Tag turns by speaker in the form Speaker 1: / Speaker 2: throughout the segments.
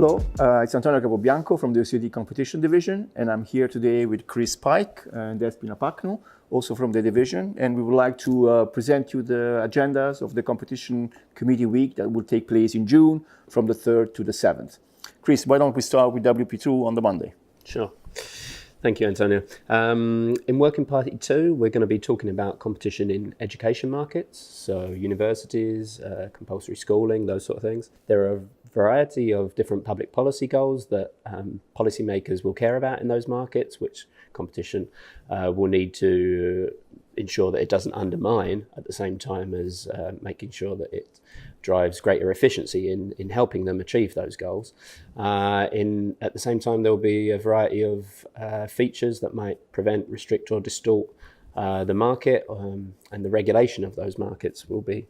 Speaker 1: Hello, it's Antonio Capobianco from the OECD Competition division, and I'm here today with Chris Pike and Despina Pachnou, also from the division, and we would like to present you the agendas of the Competition Committee Week that will take place in June from the 3rd to the 7th. Chris, why don't we start with WP2 on the Monday?
Speaker 2: Sure. Thank you, Antonio. In Working Party 2, we're going to be talking about competition in education markets, so universities, compulsory schooling, those sort of things. There are a variety of different public policy goals that policymakers will care about in those markets, which competition will need to ensure that it doesn't undermine at the same time as making sure that it drives greater efficiency in helping them achieve those goals. At the same time, there will be a variety of features that might prevent, restrict or distort the market, and the regulation of those markets will be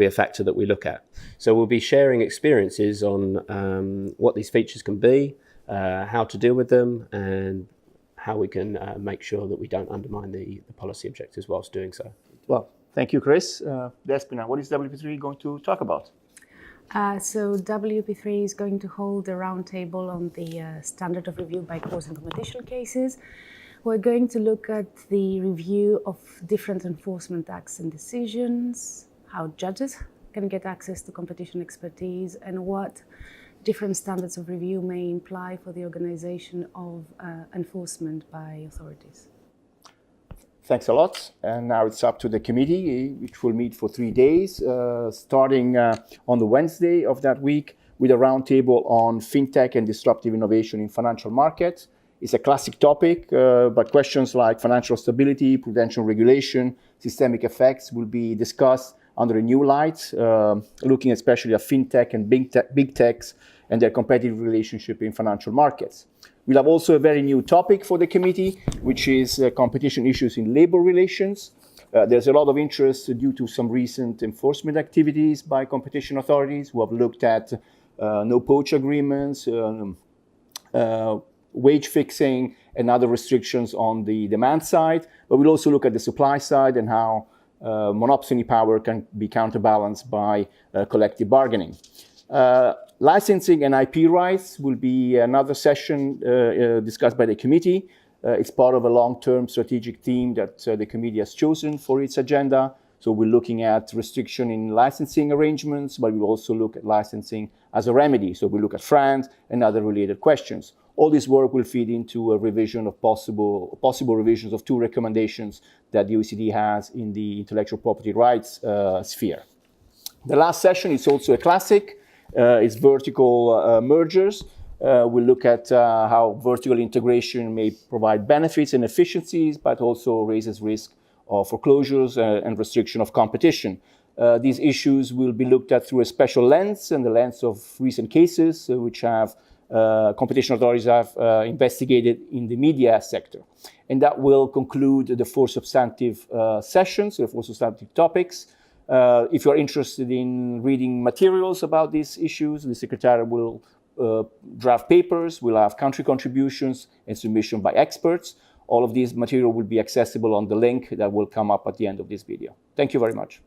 Speaker 2: a factor that we look at. So we'll be sharing experiences on what these features can be, how to deal with them, and how we can make sure that we don't undermine the policy objectives whilst doing so.
Speaker 1: Well, thank you, Chris. Despina, what is WP3 going to talk about?
Speaker 3: So WP3 is going to hold a roundtable on the standard of review by courts and competition cases. We're going to look at the review of different enforcement acts and decisions, how judges can get access to competition expertise, and what different standards of review may imply for the organization of enforcement by authorities.
Speaker 1: Thanks a lot. And now it's up to the committee, which will meet for 3 days, starting on the Wednesday of that week with a roundtable on fintech and disruptive innovation in financial markets. It's a classic topic, but questions like financial stability, prudential regulation, systemic effects will be discussed under a new light, looking especially at fintech and big techs and their competitive relationship in financial markets. We'll have also a very new topic for the committee, which is competition issues in labor relations. There's a lot of interest due to some recent enforcement activities by competition authorities who have looked at no-poach agreements, wage fixing, and other restrictions on the demand side. But we'll also look at the supply side and how monopoly power can be counterbalanced by collective bargaining. Licensing and IP rights will be another session discussed by the committee. It's part of a long-term strategic theme that the committee has chosen for its agenda. So we're looking at restriction in licensing arrangements, but we'll also look at licensing as a remedy. So we look at France and other related questions. All this work will feed into a revision of possible revisions of 2 recommendations that the OECD has in the intellectual property rights sphere. The last session is also a classic. It's vertical mergers. We'll look at how vertical integration may provide benefits and efficiencies, but also raises risk of foreclosures and restriction of competition. These issues will be looked at through a special lens and the lens of recent cases which have competition authorities have investigated in the media sector. And that will conclude the 4 substantive sessions, the 4 substantive topics. If you're interested in reading materials about these issues, the Secretariat will draft papers, we'll have country contributions and submission by experts. All of these material will be accessible on the link that will come up at the end of this video. Thank you very much.